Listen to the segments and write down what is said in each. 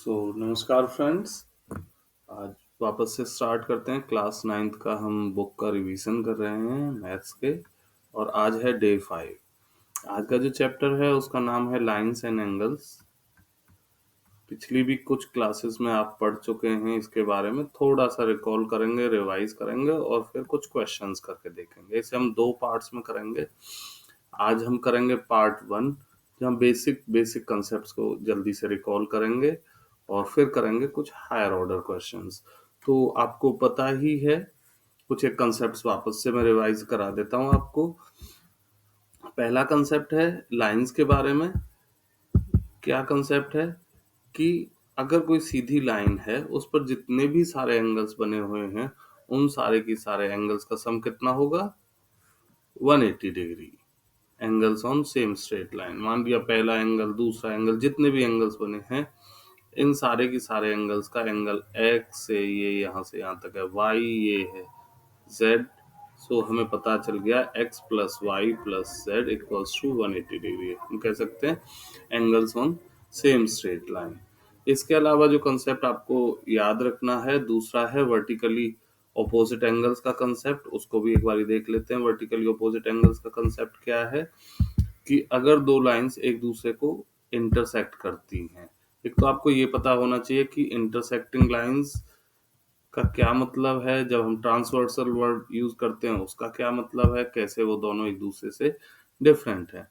नमस्कार फ्रेंड्स। आज वापस से स्टार्ट करते हैं। क्लास 9th का हम बुक का रिवीजन कर रहे हैं मैथ्स के, और आज है डे 5। आज का जो चैप्टर है उसका नाम है लाइंस एंड एंगल्स। पिछली भी कुछ क्लासेस में आप पढ़ चुके हैं, इसके बारे में थोड़ा सा रिकॉल करेंगे, रिवाइज करेंगे और फिर कुछ क्वेश्चंस करके देखेंगे। इसे हम दो पार्ट्स में करेंगे। आज हम करेंगे पार्ट 1, जहाँ बेसिक बेसिक कंसेप्ट्स को जल्दी से रिकॉल करेंगे और फिर करेंगे कुछ हायर ऑर्डर क्वेश्चंस। तो आपको पता ही है, कुछ एक कंसेप्ट्स वापस से मैं रिवाइज करा देता हूँ आपको। पहला कंसेप्ट है लाइंस के बारे में। क्या कंसेप्ट है कि अगर कोई सीधी लाइन है, उस पर जितने भी सारे एंगल्स बने हुए हैं, उन सारे की सारे एंगल्स का सम कितना होगा? 180 degree. Angles on same straight line. मान लिया पहला एंगल, दूसरा एंगल, जितने भी एंगल्स बने हैं, इन सारे की सारे एंगल्स का एंगल एक्स से ये यहाँ से यहाँ तक है, वाई ये है, जेड। सो हमें पता चल गया x plus Y plus Z equals to 180 degree. हम कह सकते हैं angles on same straight line. इसके अलावा जो कंसेप्ट आपको याद रखना है, दूसरा है वर्टिकली ऑपोजिट एंगल्स का कंसेप्ट। उसको भी एक बार देख लेते हैं। वर्टिकली ऑपोजिट एंगल्स का कंसेप्ट क्या है कि अगर दो लाइंस एक दूसरे को इंटरसेक्ट करती हैं, एक तो आपको ये पता होना चाहिए कि इंटरसेक्टिंग लाइंस का क्या मतलब है, जब हम ट्रांसवर्सल वर्ड यूज करते हैं उसका क्या मतलब है, कैसे वो दोनों एक दूसरे से डिफरेंट है,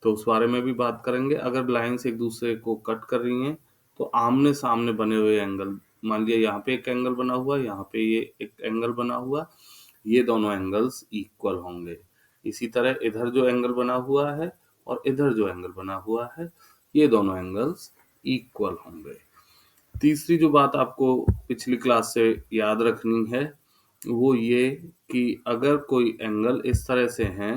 तो उस बारे में भी बात करेंगे। अगर लाइंस एक दूसरे को कट कर रही हैं, तो आमने सामने बने हुए एंगल, मान लिया यहाँ पे एक एंगल बना हुआ, यहाँ पे ये एक एंगल बना हुआ, ये दोनों एंगल्स इक्वल होंगे। इसी तरह इधर जो एंगल बना हुआ है और इधर जो एंगल बना हुआ है, ये दोनों एंगल्स इक्वल होंगे। तीसरी जो बात आपको पिछली क्लास से याद रखनी है, वो ये कि अगर कोई एंगल इस तरह से है,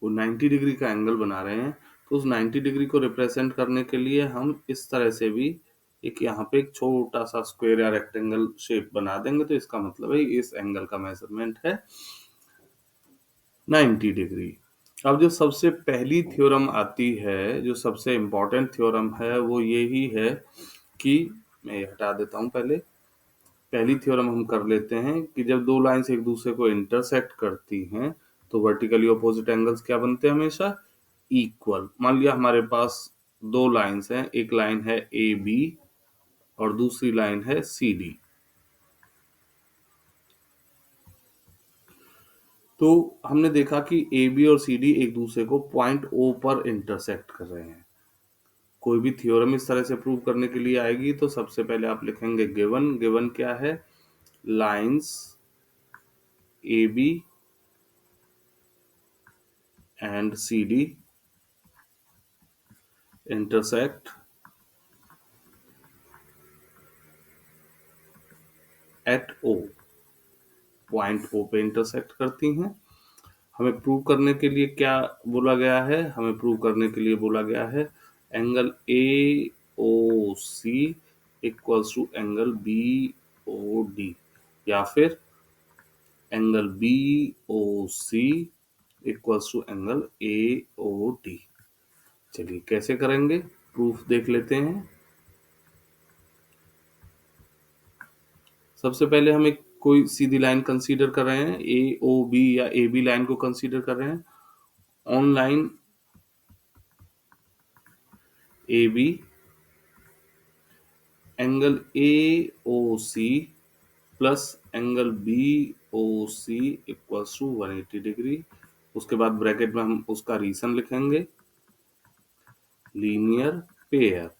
वो 90 डिग्री का एंगल बना रहे हैं, तो उस 90 डिग्री को रिप्रेजेंट करने के लिए हम इस तरह से भी एक यहाँ पे एक छोटा सा स्क्वायर या रेक्टेंगल शेप बना देंगे। तो इसका मतलब है इस एंगल का मेजरमेंट है 90 डिग्री। अब जो सबसे पहली थ्योरम आती है, जो सबसे इम्पोर्टेंट थ्योरम है, वो यही है कि, मैं ये हटा देता हूँ पहले। पहली थ्योरम हम कर लेते हैं कि जब दो लाइंस एक दूसरे को इंटरसेक्ट करती हैं, तो वर्टिकली ऑपोजिट एंगल्स क्या बनते हैं? हमेशा इक्वल। मान लिया हमारे पास दो लाइंस हैं, एक लाइन है ए बी और दूसरी लाइन है सी डी। तो हमने देखा कि ए बी और सी डी एक दूसरे को पॉइंट ओ पर इंटरसेक्ट कर रहे हैं। कोई भी थ्योरम इस तरह से प्रूव करने के लिए आएगी तो सबसे पहले आप लिखेंगे गिवन। गिवन क्या है? Lines A B and C D intersect at O। Point O पे इंटरसेक्ट करती हैं। हमें प्रूव करने के लिए क्या बोला गया है? हमें प्रूव करने के लिए बोला गया है angle A O C equals to angle B O D, या फिर angle B O C equals to angle A O D. चलिए कैसे करेंगे, प्रूफ देख लेते हैं। सबसे पहले हम एक कोई सीधी लाइन कंसीडर कर रहे हैं, ए ओ बी या ए बी लाइन को कंसीडर कर रहे हैं। On line A B angle A O C plus angle B O C equals to 180 degree. उसके बाद ब्रैकेट में हम उसका रीजन लिखेंगे, लीनियर पेयर।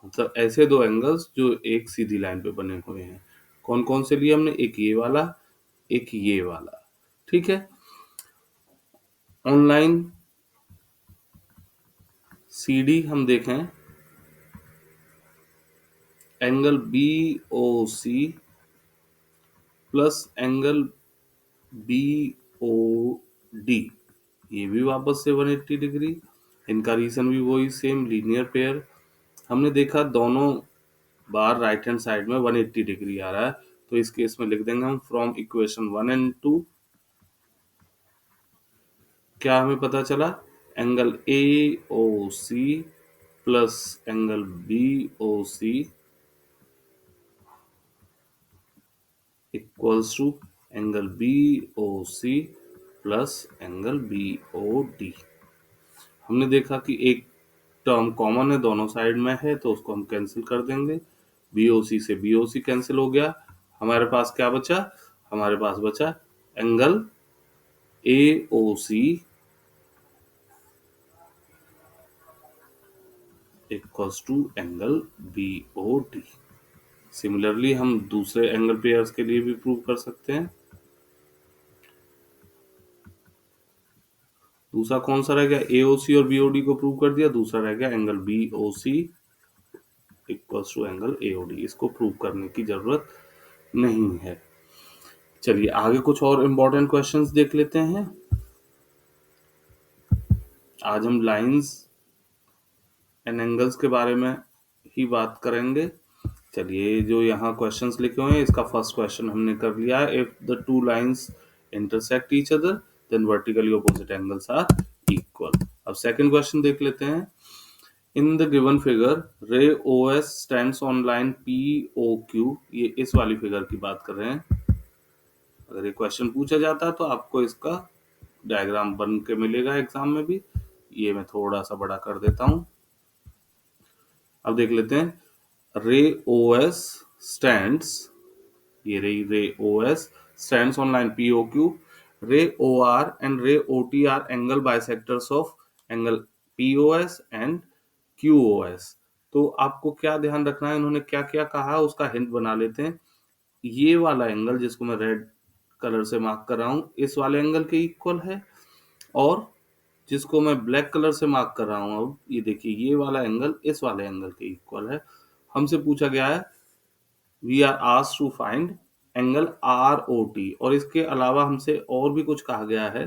मतलब ऐसे दो एंगल्स जो एक सीधी लाइन पे बने हुए हैं। कौन कौन से लिए हमने? एक ये वाला, एक ये वाला। ठीक है। ऑनलाइन सी डी हम देखें, angle B O C plus angle B O D, ये भी वापस से 180 डिग्री। इनका रीजन भी वही सेम, लीनियर पेयर। हमने देखा दोनों बार राइट हैंड साइड में 180 डिग्री आ रहा है, तो इस केस में लिख देंगे हम फ्रॉम इक्वेशन 1 एंड 2। क्या हमें पता चला? Angle A O C plus angle B O C equals to angle B O C plus angle B O D. हमने देखा कि एक टर्म कॉमन है, दोनों साइड में है, तो उसको हम कैंसिल कर देंगे। बीओसी से बीओसी कैंसिल हो गया, हमारे पास क्या बचा? हमारे पास बचा angle A O C equals to angle B O D. Similarly हम दूसरे एंगल पेयर्स के लिए भी प्रूव कर सकते हैं। दूसरा कौन सा रह गया? एओसी और बीओडी को प्रूव कर दिया। दूसरा रह गया angle B O C equals to angle A O D. इसको प्रूव करने की जरूरत नहीं है। चलिए आगे कुछ और इम्पोर्टेंट क्वेश्चंस देख लेते हैं। आज हम लाइंस एंड एंगल्स के बारे में ही बात करेंगे। चलिए जो यहाँ क्वेश्चंस लिखे हुए हैं, इसका फर्स्ट क्वेश्चन हमने कर लिया है। If the two lines intersect each other then vertically opposite angles are equal. अब सेकंड क्वेश्चन देख लेते हैं। In the given figure ray O S stands on line P O Q. ये इस वाली फिगर की बात कर रहे हैं। अगर ये क्वेश्चन पूछा जाता है तो आपको इसका डायग्राम बन के मिलेगा एग्जाम में भी। ये मैं थोड़ा सा बड़ा कर देता हूं। अब देख लेते हैं। रे ओ एस स्टैंड्स, ये रही ray O S stands on line P O Q. Ray O R and ray O T are angle bisectors of angle P O S and Q O S. तो आपको क्या ध्यान रखना है, इन्होंने क्या क्या कहा उसका हिंट बना लेते हैं। ये वाला एंगल जिसको मैं रेड कलर से मार्क कर रहा हूं, इस वाले एंगल के इक्वल है। और जिसको मैं ब्लैक कलर से मार्क कर रहा हूं, अब ये देखिए ये वाला एंगल इस वाले एंगल के इक्वल है। हमसे पूछा गया है, we are asked to find angle R O T. और इसके अलावा हमसे और भी कुछ कहा गया है।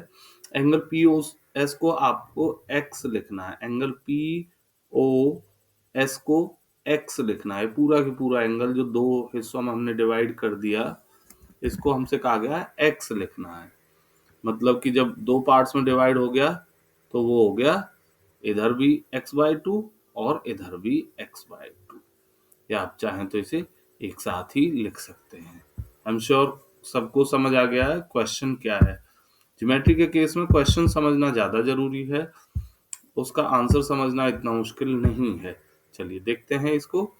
एंगल पी ओ एस को आपको एक्स लिखना है। एंगल पी ओ एस को एक्स लिखना है। पूरा की पूरा एंगल जो दो हिस्सों में हमने डिवाइड कर दिया, इसको हमसे कहा गया है एक्स लिखना है। मतलब कि जब दो पार्ट्स में डिवाइड हो गया तो वो हो गया इधर भी x/2 और इधर भी x/2। या आप चाहें तो इसे एक साथ ही लिख सकते हैं। आई एम श्योर सबको समझ आ गया है क्वेश्चन क्या है। ज्योमेट्री के केस में क्वेश्चन समझना ज्यादा जरूरी है, उसका आंसर समझना इतना मुश्किल नहीं है। चलिए देखते हैं इसको।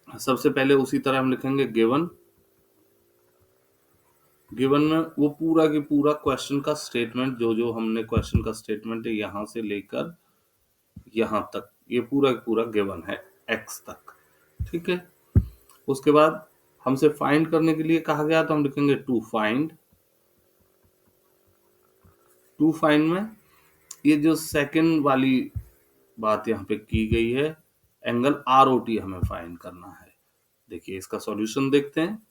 सबसे पहले उसी तरह हम लिखेंगे गिवन। गिवन में वो पूरा की पूरा क्वेश्चन का स्टेटमेंट, जो जो हमने क्वेश्चन का स्टेटमेंट है यहां से लेकर यहां तक, ये पूरा का पूरा गिवन है एक्स तक। ठीक है। उसके बाद हमसे फाइंड करने के लिए कहा गया तो हम लिखेंगे टू फाइंड। टू फाइंड में ये जो सेकंड वाली बात यहाँ पे की गई है, एंगल आर ओ टी हमें फाइंड करना है। देखिए इसका सॉल्यूशन देखते हैं।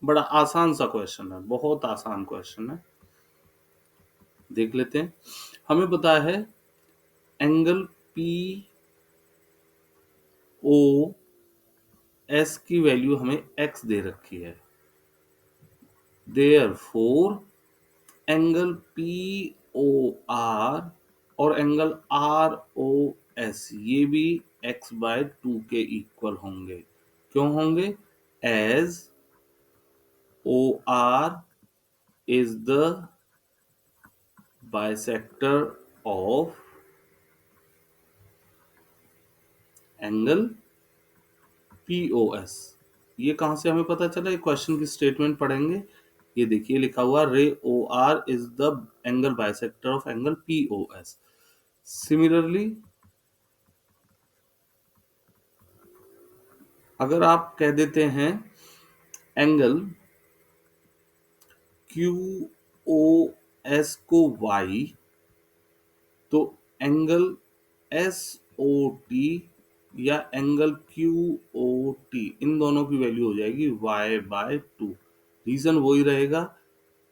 बड़ा आसान सा क्वेश्चन है, बहुत आसान क्वेश्चन है। देख लेते हैं। हमें पता है एंगल पी ओ एस की वैल्यू हमें एक्स दे रखी है। Therefore angle P O R और एंगल आर ओ एस ये भी x/2 के इक्वल होंगे। क्यों होंगे? As O R is the bisector of angle P O S. ये कहां से हमें पता चला? ये क्वेश्चन की स्टेटमेंट पढ़ेंगे। ये देखिए लिखा हुआ ray O R is the angle bisector of angle P O S. Similarly अगर आप कह देते हैं एंगल क्यू ओ एस को y, तो एंगल एस ओ टी या एंगल क्यू ओ टी, इन दोनों की वैल्यू हो जाएगी y/2। रीजन वही रहेगा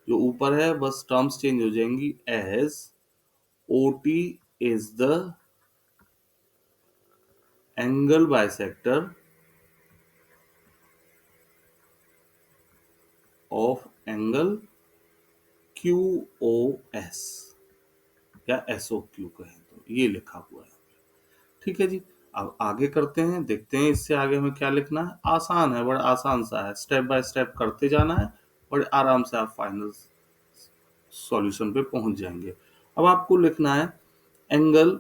जो ऊपर है, बस टर्म्स चेंज हो जाएंगी। As O T is the angle bisector of angle Q O S या एस ओ क्यू कहें तो, ये लिखा हुआ है। ठीक है जी। अब आगे करते हैं, देखते हैं इससे आगे हमें क्या लिखना है। आसान है, बड़ा आसान सा है, स्टेप बाय स्टेप करते जाना है, बड़े आराम से आप फाइनल सॉल्यूशन पे पहुंच जाएंगे। अब आपको लिखना है angle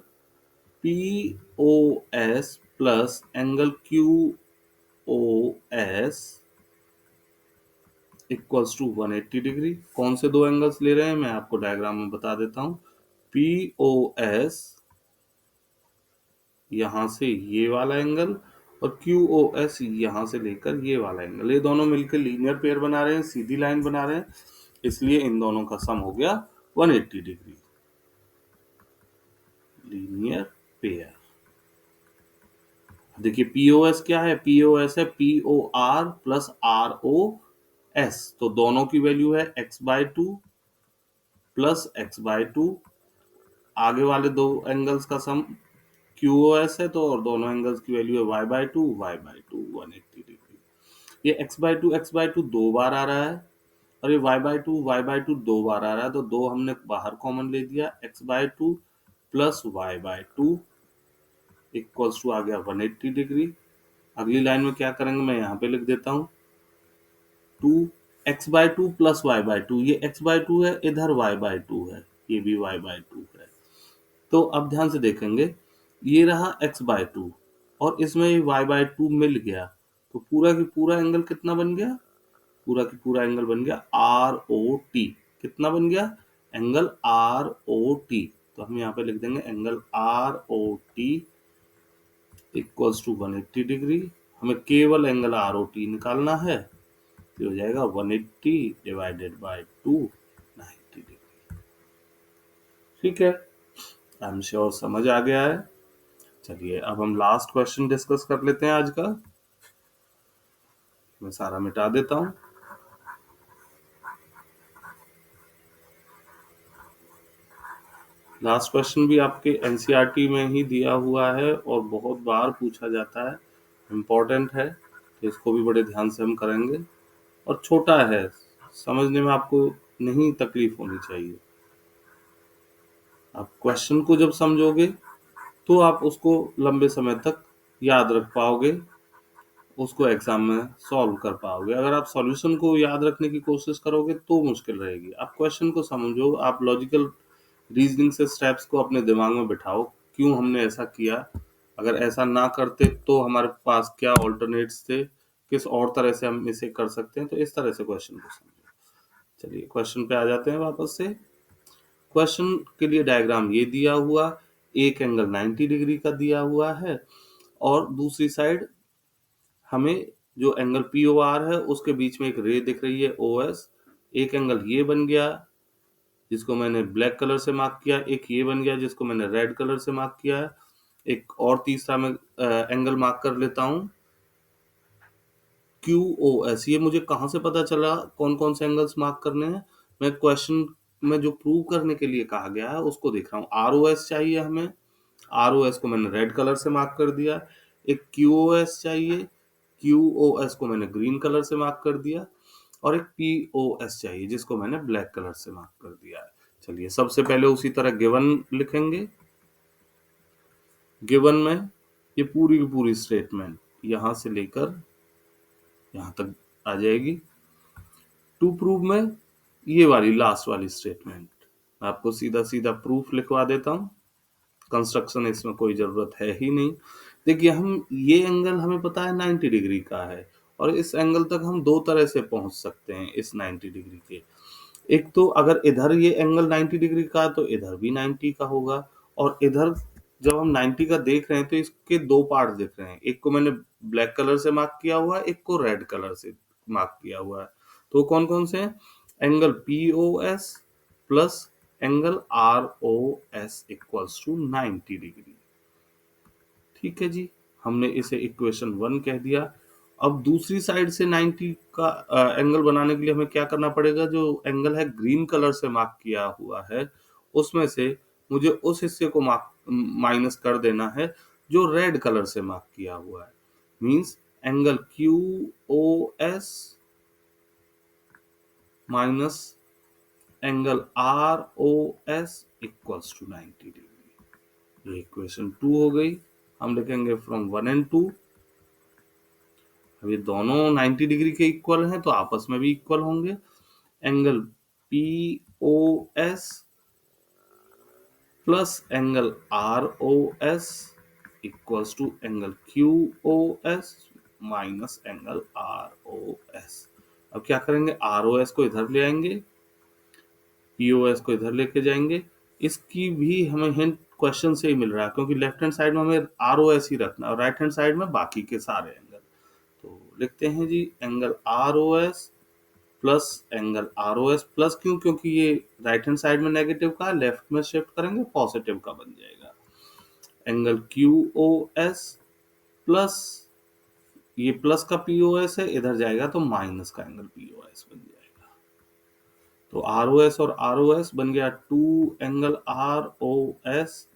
P O S plus angle Q O S equals to 180 degree. कौन से दो एंगल्स ले रहे हैं मैं आपको डायग्राम में बता देता हूं। पी ओ एस यहां से ये वाला एंगल और क्यू ओ एस यहां से लेकर ये वाला एंगल, ये दोनों मिलकर लीनियर पेयर बना रहे हैं, सीधी लाइन बना रहे हैं, इसलिए इन दोनों का सम हो गया 180 डिग्री। Linear pair. देखिए पीओएस क्या है, पीओएस है P O R plus R O S, तो दोनों की वैल्यू है x/2 प्लस x/2। आगे वाले दो एंगल्स का सम QoS है, तो और दोनों एंगल्स की वैल्यू है y/2 y/2 180 डिग्री। ये x/2 दो बार आ रहा है और ये y/2 दो बार आ रहा है, तो दो हमने बाहर कॉमन ले दिया, x/2 plus y/2 equals to आ गया 180 डिग्री। अगली लाइन में क्या करेंगे मैं यहाँ पे लिख देता हूँ, 2x/2 प्लस y/2, ये x/2 है, इधर y/2 है, ये भी y/2 है। तो अब ध्यान से देखेंगे, ये रहा x/2 और इसमें ये y/2 मिल गया, तो पूरा की पूरा एंगल कितना बन गया, पूरा की पूरा एंगल बन गया ROT। कितना बन गया, एंगल ROT। तो हम यहाँ पे लिख देंगे angle ROT equals to 180 degree. हमें केवल एंगल ROT निकालना है, तो हो जाएगा 180 डिवाइडेड बाय 2 90 डिग्री। ठीक है, आई एम श्योर समझ आ गया है। चलिए अब हम लास्ट क्वेश्चन डिस्कस कर लेते हैं आज का। मैं सारा मिटा देता हूं। लास्ट क्वेश्चन भी आपके एनसीईआरटी में ही दिया हुआ है और बहुत बार पूछा जाता है, इम्पोर्टेंट है, तो इसको भी बड़े ध्यान से हम करेंगे। और छोटा है, समझने में आपको नहीं तकलीफ होनी चाहिए। आप क्वेश्चन को जब समझोगे तो आप उसको लंबे समय तक याद रख पाओगे, उसको एग्जाम में सॉल्व कर पाओगे। अगर आप सॉल्यूशन को याद रखने की कोशिश करोगे तो मुश्किल रहेगी। आप क्वेश्चन को समझो, आप लॉजिकल रीजनिंग से स्टेप्स को अपने दिमाग में बिठाओ, क्यों हमने ऐसा किया, अगर ऐसा ना करते तो हमारे पास क्या ऑल्टरनेट्स थे, किस और तरह से हम इसे कर सकते हैं, तो इस तरह से क्वेश्चन को समझो। चलिए क्वेश्चन पे आ जाते हैं वापस से। क्वेश्चन के लिए डायग्राम ये दिया हुआ, एक एंगल 90 डिग्री का दिया हुआ है और दूसरी साइड हमें जो एंगल पी ओ आर है उसके बीच में एक रे दिख रही है ओ एस। एक एंगल ये बन गया जिसको मैंने ब्लैक कलर से मार्क किया, एक ये बन गया जिसको मैंने रेड कलर से मार्क किया है, एक और तीसरा मैं एंगल मार्क कर लेता हूं QoS। ये मुझे कहाँ से पता चला कौन कौन से एंगल्स मार्क करने हैं, मैं क्वेश्चन में जो प्रूव करने के लिए कहा गया है उसको देख रहा हूँ। ROS चाहिए हमें, ROS को मैंने रेड कलर से मार्क कर दिया। एक QoS चाहिए, QoS को मैंने ग्रीन कलर से मार्क कर दिया। और एक POS चाहिए जिसको मैंने ब्लैक कलर से मार्क कर दिया है। चलिए सबसे पहले उसी तरह गिवन लिखेंगे। गिवन में ये पूरी की पूरी स्टेटमेंट यहां से लेकर यहां तक आ जाएगी। टू प्रूव में ये वाली लास्ट वाली स्टेटमेंट, मैं आपको सीधा सीधा प्रूफ लिखवा देता हूं, कंस्ट्रक्शन इसमें कोई जरूरत है ही नहीं। देखिए हम ये एंगल हमें पता है 90 डिग्री का है और इस एंगल तक हम दो तरह से पहुंच सकते हैं इस 90 डिग्री के। एक तो अगर इधर ये एंगल 90 डिग्री का है तो इधर भी 90 का होगा, और इधर जब हम 90 का देख रहे हैं तो इसके दो पार्ट दिख रहे हैं, एक को मैंने ब्लैक कलर से मार्क किया हुआ है, एक को रेड कलर से मार्क किया हुआ है। तो कौन कौन से हैं, angle POS plus angle ROS equals to 90 degree. ठीक है जी, हमने इसे इक्वेशन 1 कह दिया। अब दूसरी साइड से 90 का एंगल बनाने के लिए हमें क्या करना पड़ेगा, जो एंगल है ग्रीन कलर से मार्क किया हुआ है उसमें से मुझे उस हिस्से को माइनस कर देना है जो रेड कलर से मार्क किया हुआ है। Means angle QoS minus angle ROS equals to 90 degree. ये इक्वेशन 2 हो गई। हम लिखेंगे फ्रॉम 1 and 2। अब ये दोनों 90 डिग्री के इक्वल हैं तो आपस में भी इक्वल होंगे। Angle P O S plus angle R O S equals to angle Q O S minus angle R O S. अब क्या करेंगे, आर ओ एस को इधर ले आएंगे, पी ओ एस को इधर लेके जाएंगे। इसकी भी हमें हिंट क्वेश्चन से ही मिल रहा है, क्योंकि लेफ्ट हैंड साइड में हमें आर ओ एस ही रखना है और राइट हैंड साइड में बाकी के सारे एंगल। तो लिखते हैं G angle R O S plus angle R O S. Plus क्यों, क्योंकि ये राइट हैंड साइड में नेगेटिव का, लेफ्ट में शिफ्ट करेंगे पॉजिटिव का बन जाएगा। Angle Q O S plus, ये प्लस का पी ओ एस है, इधर जाएगा तो माइनस का एंगल पी ओ एस बन जाएगा। तो आर ओ एस और आर ओ एस बन गया 2 angle R O S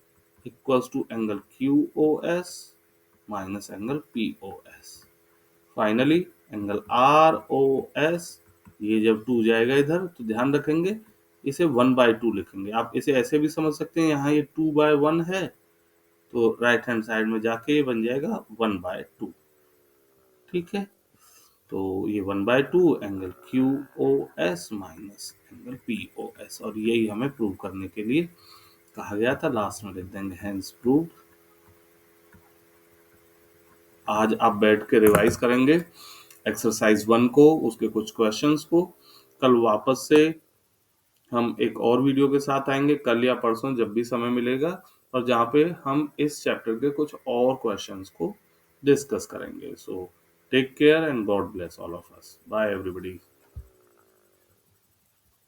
equals to angle Q O S minus angle P O S. Finally angle R O S, ये जब 2 जाएगा इधर तो ध्यान रखेंगे इसे 1/2 लिखेंगे। आप इसे ऐसे भी समझ सकते हैं, यहाँ ये 2/1 है तो राइट हैंड साइड में जाके ये बन जाएगा 1/2। ठीक है, तो ये 1/2 angle Q O S minus angle P O S, और यही हमें प्रूव करने के लिए कहा गया था। लास्ट में लिख देंगे हेंस प्रूव्ड। आज आप बैठ के रिवाइज करेंगे एक्सरसाइज 1 को, उसके कुछ क्वेश्चंस को। कल वापस से हम एक और वीडियो के साथ आएंगे, कल या परसों जब भी समय मिलेगा, और जहाँ पे हम इस चैप्टर के कुछ और क्वेश्चंस को डिस्कस करेंगे। So take care and God bless all of us. Bye everybody.